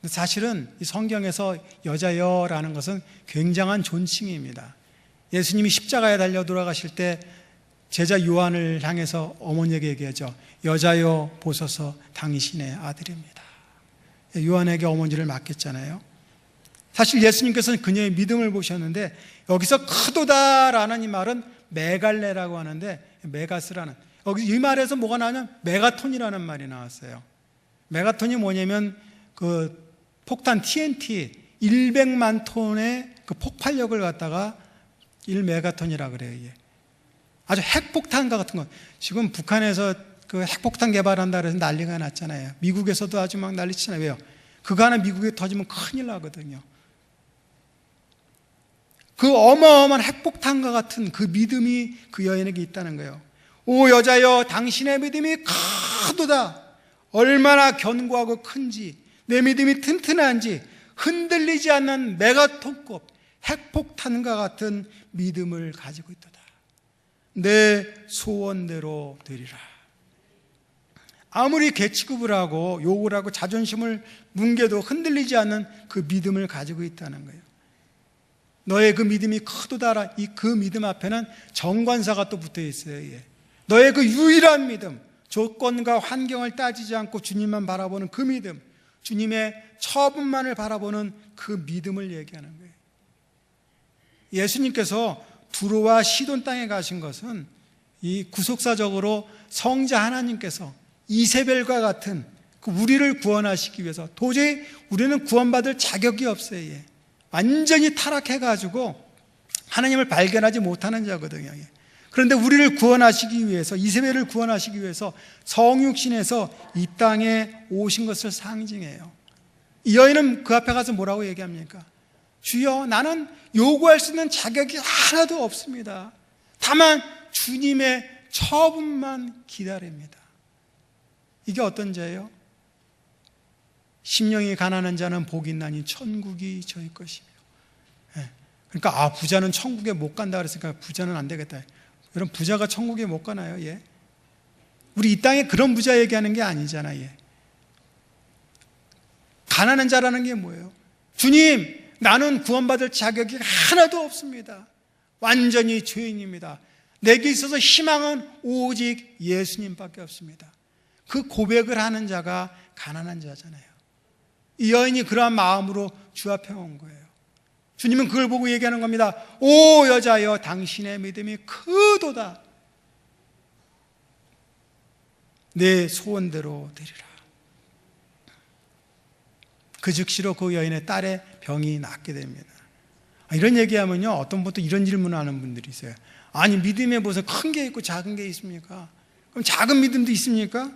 근데 사실은 이 성경에서 여자여라는 것은 굉장한 존칭입니다. 예수님이 십자가에 달려 돌아가실 때 제자 요한을 향해서 어머니에게 얘기하죠. 여자여 보소서 당신의 아들입니다. 요한에게 어머니를 맡겼잖아요. 사실 예수님께서는 그녀의 믿음을 보셨는데 여기서 크도다라는 이 말은 메갈레라고 하는데 메가스라는 여기 이 말에서 뭐가 나오냐면 메가톤이라는 말이 나왔어요. 메가톤이 뭐냐면 그 폭탄 TNT 100만 톤의 그 폭발력을 갖다가 1메가톤이라 그래요. 아주 핵폭탄과 같은 거. 지금 북한에서 그 핵폭탄 개발한다 그래서 난리가 났잖아요. 미국에서도 아주 막 난리치잖아요. 왜요? 그거 하나 미국에 터지면 큰일 나거든요. 그 어마어마한 핵폭탄과 같은 그 믿음이 그 여인에게 있다는 거예요. 오 여자여, 당신의 믿음이 크도다. 얼마나 견고하고 큰지, 내 믿음이 튼튼한지, 흔들리지 않는 메가톤급 핵폭탄과 같은 믿음을 가지고 있도다. 내 소원대로 되리라. 아무리 개취급을 하고 욕을 하고 자존심을 뭉개도 흔들리지 않는 그 믿음을 가지고 있다는 거예요. 너의 그 믿음이 크도다라. 이 그 믿음 앞에는 정관사가 또 붙어 있어요. 너의 그 유일한 믿음, 조건과 환경을 따지지 않고 주님만 바라보는 그 믿음, 주님의 처분만을 바라보는 그 믿음을 얘기하는 거예요. 예수님께서 두로와 시돈 땅에 가신 것은 이 구속사적으로 성자 하나님께서 이세벨과 같은 그 우리를 구원하시기 위해서 도저히 우리는 구원받을 자격이 없어요. 완전히 타락해가지고 하나님을 발견하지 못하는 자거든요. 그런데 우리를 구원하시기 위해서, 이세벨을 구원하시기 위해서 성육신에서 이 땅에 오신 것을 상징해요. 이 여인은 그 앞에 가서 뭐라고 얘기합니까? 주여, 나는 요구할 수 있는 자격이 하나도 없습니다. 다만 주님의 처분만 기다립니다. 이게 어떤 자예요? 심령이 가난한 자는 복이 있나니 천국이 저희 것이며. 그러니까 부자는 천국에 못 간다 그랬으니까 부자는 안 되겠다. 여러분, 부자가 천국에 못 가나요? 예. 우리 이 땅에 그런 부자 얘기하는 게 아니잖아요. 예. 가난한 자라는 게 뭐예요? 주님, 나는 구원받을 자격이 하나도 없습니다. 완전히 죄인입니다. 내게 있어서 희망은 오직 예수님밖에 없습니다. 그 고백을 하는 자가 가난한 자잖아요. 이 여인이 그러한 마음으로 주 앞에 온 거예요. 주님은 그걸 보고 얘기하는 겁니다. 오 여자여, 당신의 믿음이 크도다. 내 소원대로 되리라. 그 즉시로 그 여인의 딸의 병이 낫게 됩니다. 이런 얘기하면요, 어떤 분도 이런 질문을 하는 분들이 있어요. 아니, 믿음에 무슨 큰 게 있고 작은 게 있습니까? 그럼 작은 믿음도 있습니까?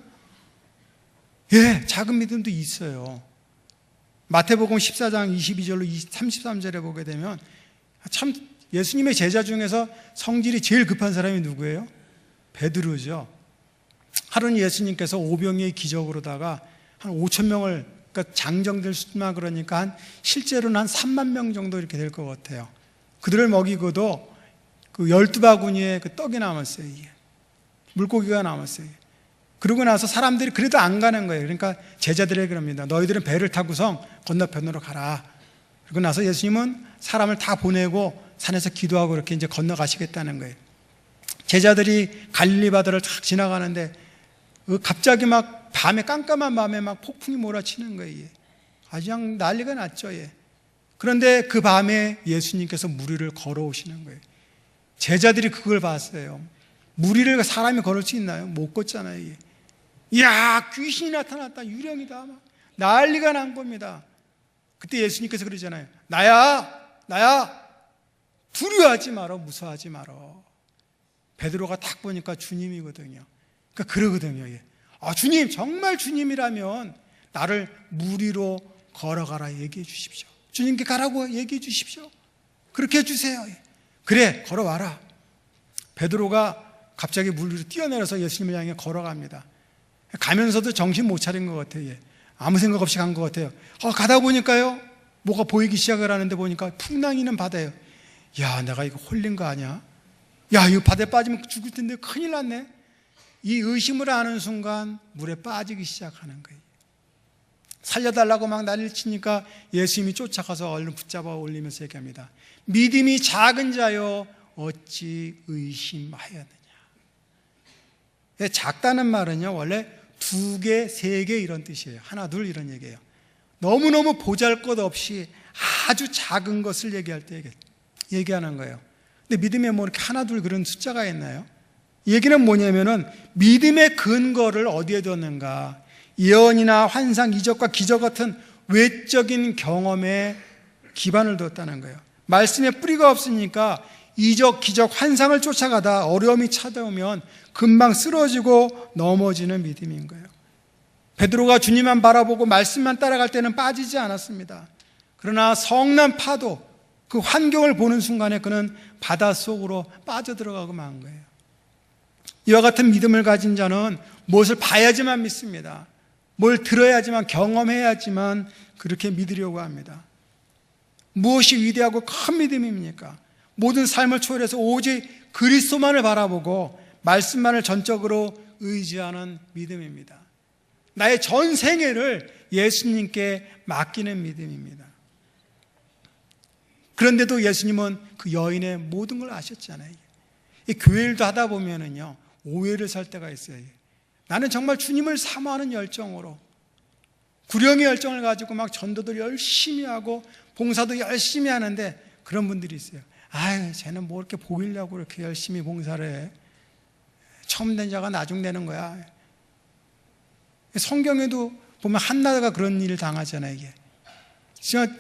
예, 작은 믿음도 있어요. 마태복음 14장 22절로 33절에 보게 되면 참 예수님의 제자 중에서 성질이 제일 급한 사람이 누구예요? 베드로죠. 하루는 예수님께서 오병이의 기적으로다가 한 5천 명을, 그러니까 장정들 수만 그러니까 실제로는 한 3만 명 정도 이렇게 될 것 같아요. 그들을 먹이고도 그 12바구니에 그 떡이 남았어요. 물고기가 남았어요. 그러고 나서 사람들이 그래도 안 가는 거예요. 그러니까 제자들에게 그럽니다. 너희들은 배를 타고서 건너편으로 가라. 그러고 나서 예수님은 사람을 다 보내고 산에서 기도하고 이렇게 이제 건너가시겠다는 거예요. 제자들이 갈릴리 바다를 탁 지나가는데 갑자기 막 밤에, 깜깜한 밤에 막 폭풍이 몰아치는 거예요. 아주 그냥 난리가 났죠. 그런데 그 밤에 예수님께서 물 위를 걸어오시는 거예요. 제자들이 그걸 봤어요. 물 위를 사람이 걸을 수 있나요? 못 걷잖아요. 이야, 귀신이 나타났다, 유령이다, 막 난리가 난 겁니다. 그때 예수님께서 그러잖아요. 나야, 두려워하지 마라, 무서워하지 마라. 베드로가 딱 보니까 주님이거든요. 그러니까 그러거든요. 주님, 정말 주님이라면 나를 물 위로 걸어가라 얘기해 주십시오. 주님께 가라고 얘기해 주십시오. 그렇게 해주세요. 그래, 걸어와라. 베드로가 갑자기 물 위로 뛰어내려서 예수님을 향해 걸어갑니다. 가면서도 정신 못 차린 것 같아요. 아무 생각 없이 간 것 같아요. 가다 보니까요, 뭐가 보이기 시작을 하는데 보니까 풍랑이는 바다예요. 야, 내가 이거 홀린 거 아니야? 야, 이거 바다에 빠지면 죽을 텐데 큰일 났네. 이 의심을 하는 순간 물에 빠지기 시작하는 거예요. 살려달라고 막 난리를 치니까 예수님이 쫓아가서 얼른 붙잡아 올리면서 얘기합니다. 믿음이 작은 자여 어찌 의심하였느냐. 작다는 말은요, 원래 2개, 3개 이런 뜻이에요. 하나, 둘 이런 얘기예요. 너무너무 보잘것없이 아주 작은 것을 얘기할 때 얘기하는 거예요. 근데 믿음에 뭐 이렇게 하나, 둘 그런 숫자가 있나요? 이 얘기는 뭐냐면은 믿음의 근거를 어디에 뒀는가? 예언이나 환상, 이적과 기적 같은 외적인 경험에 기반을 뒀다는 거예요. 말씀에 뿌리가 없으니까 이적, 기적, 환상을 쫓아가다 어려움이 찾아오면 금방 쓰러지고 넘어지는 믿음인 거예요. 베드로가 주님만 바라보고 말씀만 따라갈 때는 빠지지 않았습니다. 그러나 성난 파도, 그 환경을 보는 순간에 그는 바닷속으로 빠져들어가고 만 거예요. 이와 같은 믿음을 가진 자는 무엇을 봐야지만 믿습니다. 뭘 들어야지만, 경험해야지만 그렇게 믿으려고 합니다. 무엇이 위대하고 큰 믿음입니까? 모든 삶을 초월해서 오직 그리스도만을 바라보고 말씀만을 전적으로 의지하는 믿음입니다. 나의 전 생애를 예수님께 맡기는 믿음입니다. 그런데도 예수님은 그 여인의 모든 걸 아셨잖아요. 이 교회일도 하다 보면은요, 오해를 살 때가 있어요. 나는 정말 주님을 사모하는 열정으로, 구령의 열정을 가지고 막 전도도 열심히 하고 봉사도 열심히 하는데 그런 분들이 있어요. 아유, 쟤는 뭐 이렇게 보이려고 이렇게 열심히 봉사를 해. 처음 된 자가 나중 되는 거야. 성경에도 보면 한나가 그런 일을 당하잖아요. 이게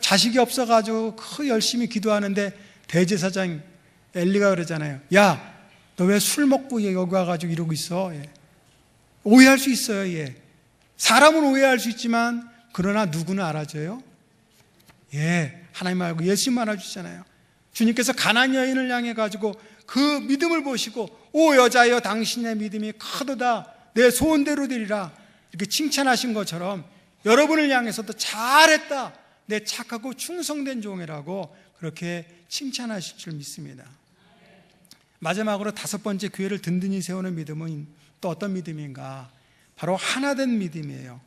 자식이 없어가지고 그 열심히 기도하는데 대제사장 엘리가 그러잖아요. 야, 너 왜 술 먹고 여기 와가지고 이러고 있어? 오해할 수 있어요. 사람은 오해할 수 있지만 그러나 누구는 알아줘요? 하나님 알고 예수님 알아주잖아요. 주님께서 가나안 여인을 향해 가지고 그 믿음을 보시고 오 여자여 당신의 믿음이 크도다 내 소원대로 되리라 이렇게 칭찬하신 것처럼 여러분을 향해서도 잘했다 내 착하고 충성된 종이라고 그렇게 칭찬하실 줄 믿습니다. 마지막으로 5번째 교회를 든든히 세우는 믿음은 또 어떤 믿음인가? 바로 하나된 믿음이에요.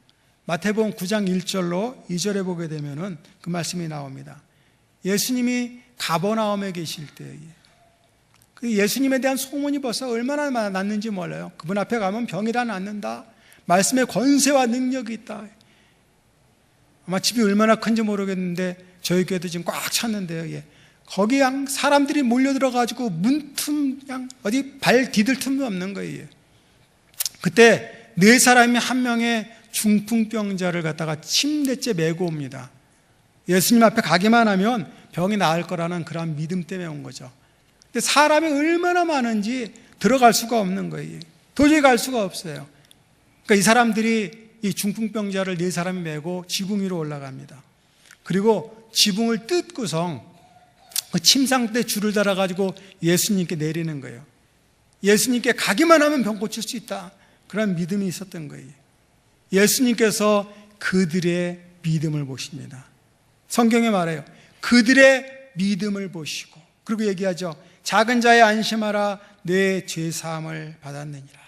마태복음 9장 1절로 2절에 보게 되면은 그 말씀이 나옵니다. 예수님이 가버나움에 계실 때에 그 예수님에 대한 소문이 벌써 얼마나 났는지 몰라요. 그분 앞에 가면 병이 다 낫는다. 말씀에 권세와 능력이 있다. 아마 집이 얼마나 큰지 모르겠는데 저희 교회도 지금 꽉 찼는데요. 거기 그냥 사람들이 몰려들어가지고 문틈 그냥 어디 발 디딜 틈도 없는 거예요. 그때 4사람이 한 명의 중풍병자를 갖다가 침대째 메고 옵니다. 예수님 앞에 가기만 하면 병이 나을 거라는 그런 믿음 때문에 온 거죠. 근데 사람이 얼마나 많은지 들어갈 수가 없는 거예요. 도저히 갈 수가 없어요. 그러니까 이 사람들이 이 중풍병자를 4사람이 메고 지붕 위로 올라갑니다. 그리고 지붕을 뜯고서 그 침상대 줄을 달아가지고 예수님께 내리는 거예요. 예수님께 가기만 하면 병 고칠 수 있다. 그런 믿음이 있었던 거예요. 예수님께서 그들의 믿음을 보십니다. 성경에 말해요. 그들의 믿음을 보시고 그리고 얘기하죠. 작은 자의 안심하라 내 죄사함을 받았느니라.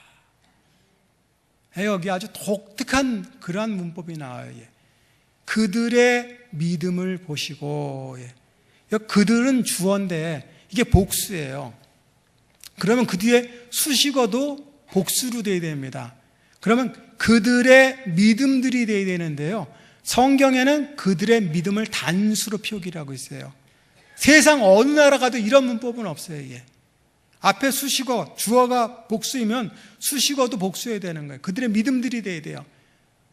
여기 아주 독특한 그러한 문법이 나와요. 그들의 믿음을 보시고 그들은 주어인데 이게 복수예요. 그러면 그 뒤에 수식어도 복수로 돼야 됩니다. 그러면 그들의 믿음들이 돼야 되는데요. 성경에는 그들의 믿음을 단수로 표기하고 있어요. 세상 어느 나라 가도 이런 문법은 없어요. 앞에 수식어, 주어가 복수이면 수식어도 복수해야 되는 거예요. 그들의 믿음들이 돼야 돼요.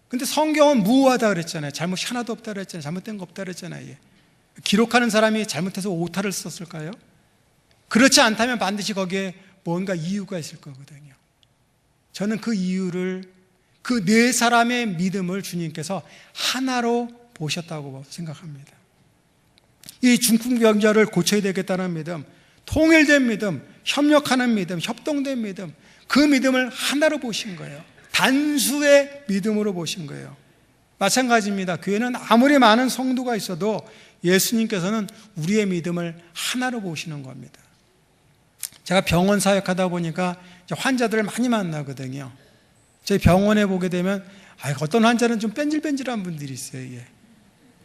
근데 성경은 무효하다 그랬잖아요. 잘못이 하나도 없다 그랬잖아요. 잘못된 거 없다 그랬잖아요. 기록하는 사람이 잘못해서 오타를 썼을까요? 그렇지 않다면 반드시 거기에 뭔가 이유가 있을 거거든요. 저는 그 이유를 그 4사람의 믿음을 주님께서 하나로 보셨다고 생각합니다. 이 중풍병자를 고쳐야 되겠다는 믿음, 통일된 믿음, 협력하는 믿음, 협동된 믿음, 그 믿음을 하나로 보신 거예요. 단수의 믿음으로 보신 거예요. 마찬가지입니다. 교회는 아무리 많은 성도가 있어도 예수님께서는 우리의 믿음을 하나로 보시는 겁니다. 제가 병원 사역하다 보니까 환자들을 많이 만나거든요. 저희 병원에 보게 되면 어떤 환자는 좀 뺀질뺀질한 분들이 있어요.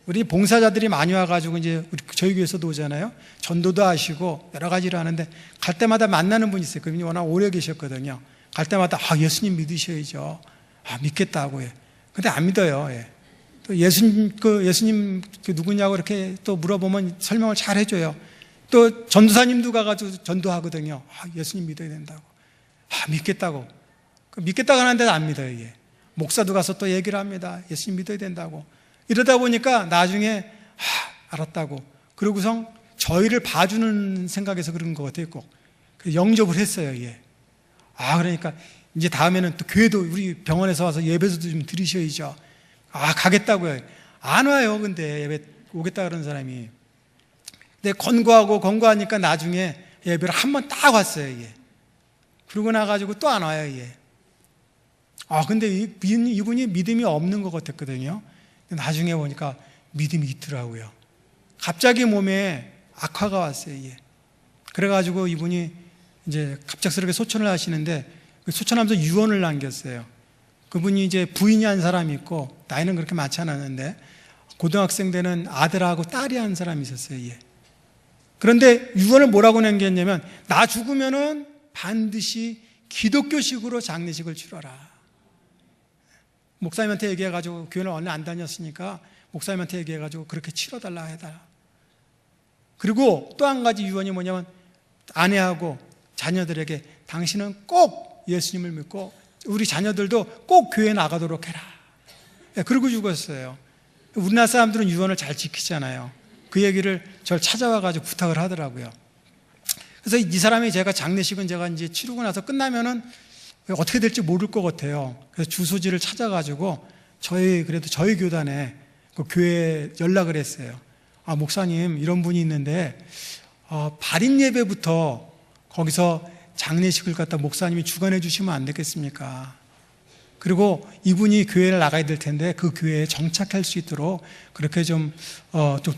우리 봉사자들이 많이 와가지고 이제 저희 교회에서도 오잖아요. 전도도 하시고 여러 가지를 하는데 갈 때마다 만나는 분이 있어요. 그분이 워낙 오래 계셨거든요. 갈 때마다 예수님 믿으셔야죠. 믿겠다고 해. 근데 안 믿어요. 또 예수님 누구냐고 이렇게 또 물어보면 설명을 잘 해줘요. 또 전도사님도 가가지고 전도하거든요. 예수님 믿어야 된다고. 믿겠다고. 믿겠다고 하는데도 안 믿어요. 목사도 가서 또 얘기를 합니다. 예수님 믿어야 된다고. 이러다 보니까 나중에 알았다고. 그러고서 저희를 봐주는 생각에서 그런 것 같아요. 꼭 영접을 했어요. 그러니까 이제 다음에는 또 교회도 우리 병원에서 와서 예배도 좀 드리셔야죠. 가겠다고요. 안 와요. 근데 예배 오겠다 그러는 사람이. 근데 권고하니까 나중에 예배를 한 번 딱 왔어요. 그러고 나가지고 또 안 와요. 근데 이분이 믿음이 없는 것 같았거든요. 나중에 보니까 믿음이 있더라고요. 갑자기 몸에 악화가 왔어요. 그래가지고 이분이 이제 갑작스럽게 소천을 하시는데 소천하면서 유언을 남겼어요. 그분이 이제 부인이 한 사람이 있고 나이는 그렇게 많지 않았는데 고등학생 되는 아들하고 딸이 한 사람이 있었어요. 그런데 유언을 뭐라고 남겼냐면 나 죽으면은 반드시 기독교식으로 장례식을 치러라. 목사님한테 얘기해가지고 교회를 얼마 안 다녔으니까 목사님한테 얘기해가지고 그렇게 치러달라 해달라. 그리고 또 한 가지 유언이 뭐냐면 아내하고 자녀들에게 당신은 꼭 예수님을 믿고 우리 자녀들도 꼭 교회에 나가도록 해라. 그러고 죽었어요. 우리나라 사람들은 유언을 잘 지키잖아요. 그 얘기를 저를 찾아와가지고 부탁을 하더라고요. 그래서 이 사람이 제가 장례식은 제가 이제 치르고 나서 끝나면은 어떻게 될지 모를 것 같아요. 그래서 주소지를 찾아가지고 저희 교단에 그 교회에 연락을 했어요. 목사님 이런 분이 있는데 발인 예배부터 거기서 장례식을 갖다 목사님이 주관해 주시면 안 되겠습니까? 그리고 이분이 교회를 나가야 될 텐데 그 교회에 정착할 수 있도록 그렇게 좀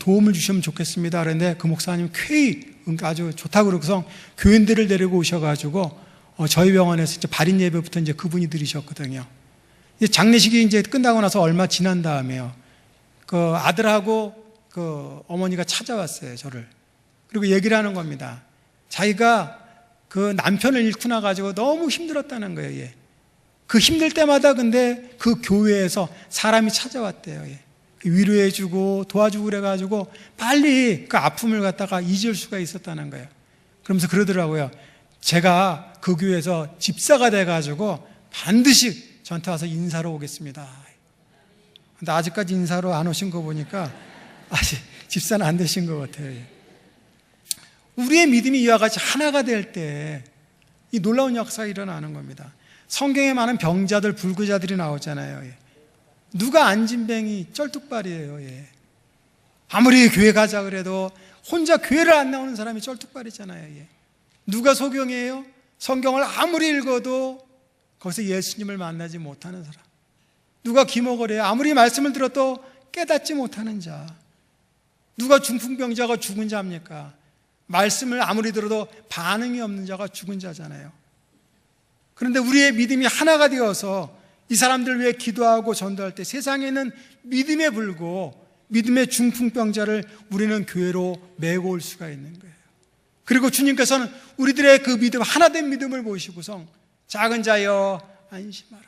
도움을 주시면 좋겠습니다. 그런데 그 목사님 쾌히 아주 좋다고 그러고서 교인들을 데리고 오셔가지고 저희 병원에서 이제 발인 예배부터 이제 그분이 드리셨거든요. 장례식이 이제 끝나고 나서 얼마 지난 다음에요. 그 아들하고 그 어머니가 찾아왔어요, 저를. 그리고 얘기를 하는 겁니다. 자기가 그 남편을 잃고 나가지고 너무 힘들었다는 거예요, 얘. 그 힘들 때마다 근데 그 교회에서 사람이 찾아왔대요. 예. 위로해주고 도와주고 그래가지고 빨리 그 아픔을 갖다가 잊을 수가 있었다는 거예요. 그러면서 그러더라고요. 제가 그 교회에서 집사가 돼가지고 반드시 저한테 와서 인사로 오겠습니다. 근데 아직까지 인사로 안 오신 거 보니까 아직 집사는 안 되신 것 같아요. 예. 우리의 믿음이 이와 같이 하나가 될 때 이 놀라운 역사가 일어나는 겁니다. 성경에 많은 병자들, 불구자들이 나오잖아요. 예. 누가 안진뱅이 쩔뚝발이에요. 예. 아무리 교회 가자 그래도 혼자 교회를 안 나오는 사람이 쩔뚝발이잖아요. 예. 누가 소경이에요? 성경을 아무리 읽어도 거기서 예수님을 만나지 못하는 사람. 누가 기목을 아무리 말씀을 들어도 깨닫지 못하는 자. 누가 중풍병자가 죽은 자입니까? 말씀을 아무리 들어도 반응이 없는 자가 죽은 자잖아요. 그런데 우리의 믿음이 하나가 되어서 이 사람들 위해 기도하고 전도할 때 세상에 있는 믿음에 불고 믿음의 중풍병자를 우리는 교회로 메고 올 수가 있는 거예요. 그리고 주님께서는 우리들의 그 믿음, 하나된 믿음을 보시고서 작은 자여 안심하라.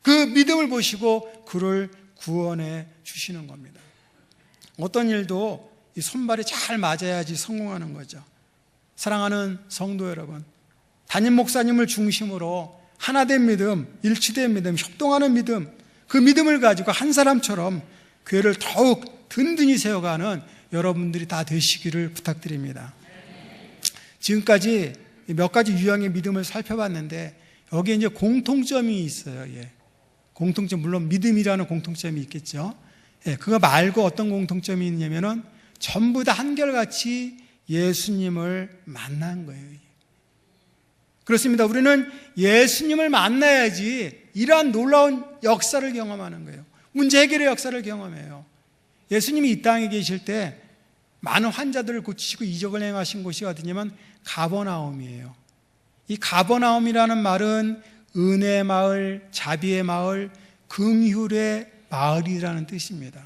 그 믿음을 보시고 그를 구원해 주시는 겁니다. 어떤 일도 이 손발이 잘 맞아야지 성공하는 거죠. 사랑하는 성도 여러분, 담임 목사님을 중심으로 하나된 믿음, 일치된 믿음, 협동하는 믿음, 그 믿음을 가지고 한 사람처럼 교회를 더욱 든든히 세워가는 여러분들이 다 되시기를 부탁드립니다. 지금까지 몇 가지 유형의 믿음을 살펴봤는데 여기에 이제 공통점이 있어요. 예. 공통점, 물론 믿음이라는 공통점이 있겠죠. 예, 그거 말고 어떤 공통점이 있냐면은 전부 다 한결같이 예수님을 만난 거예요. 그렇습니다. 우리는 예수님을 만나야지 이러한 놀라운 역사를 경험하는 거예요. 문제 해결의 역사를 경험해요. 예수님이 이 땅에 계실 때 많은 환자들을 고치시고 이적을 행하신 곳이 어디냐면 가버나움이에요. 이 가버나움이라는 말은 은혜의 마을, 자비의 마을, 긍휼의 마을이라는 뜻입니다.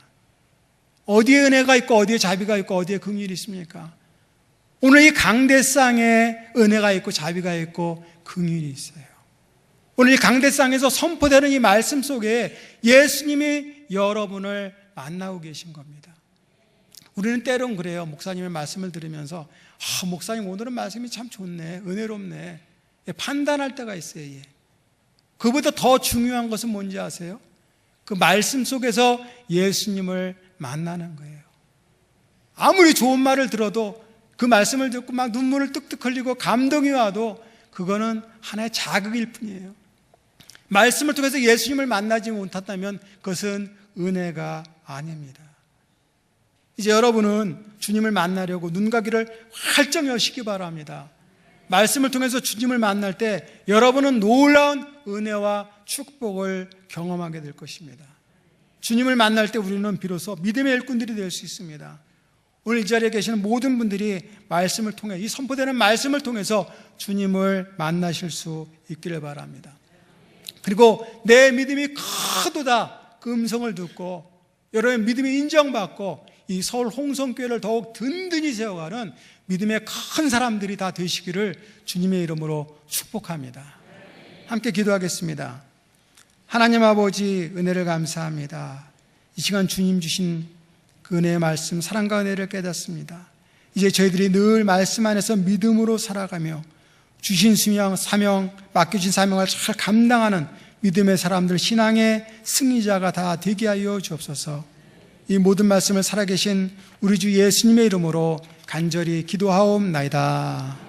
어디에 은혜가 있고 어디에 자비가 있고 어디에 긍휼이 있습니까? 오늘 이 강대상에 은혜가 있고 자비가 있고 긍휼이 있어요. 오늘 이 강대상에서 선포되는 이 말씀 속에 예수님이 여러분을 만나고 계신 겁니다. 우리는 때론 그래요. 목사님의 말씀을 들으면서 목사님 오늘은 말씀이 참 좋네, 은혜롭네, 판단할 때가 있어요. 그보다 더 중요한 것은 뭔지 아세요? 그 말씀 속에서 예수님을 만나는 거예요. 아무리 좋은 말을 들어도 그 말씀을 듣고 막 눈물을 뚝뚝 흘리고 감동이 와도 그거는 하나의 자극일 뿐이에요. 말씀을 통해서 예수님을 만나지 못했다면 그것은 은혜가 아닙니다. 이제 여러분은 주님을 만나려고 눈과 귀를 활짝 여시기 바랍니다. 말씀을 통해서 주님을 만날 때 여러분은 놀라운 은혜와 축복을 경험하게 될 것입니다. 주님을 만날 때 우리는 비로소 믿음의 일꾼들이 될 수 있습니다. 오늘 이 자리에 계시는 모든 분들이 말씀을 통해, 이 선포되는 말씀을 통해서 주님을 만나실 수 있기를 바랍니다. 그리고 내 믿음이 크도다 그 음성을 듣고 여러분의 믿음이 인정받고 이 서울 홍성교회를 더욱 든든히 세워가는 믿음의 큰 사람들이 다 되시기를 주님의 이름으로 축복합니다. 함께 기도하겠습니다. 하나님 아버지, 은혜를 감사합니다. 이 시간 주님 주신 그 은혜의 말씀, 사랑과 은혜를 깨닫습니다. 이제 저희들이 늘 말씀 안에서 믿음으로 살아가며 주신 사명, 맡겨진 사명을 잘 감당하는 믿음의 사람들, 신앙의 승리자가 다 되게 하여 주옵소서. 이 모든 말씀을 살아계신 우리 주 예수님의 이름으로 간절히 기도하옵나이다.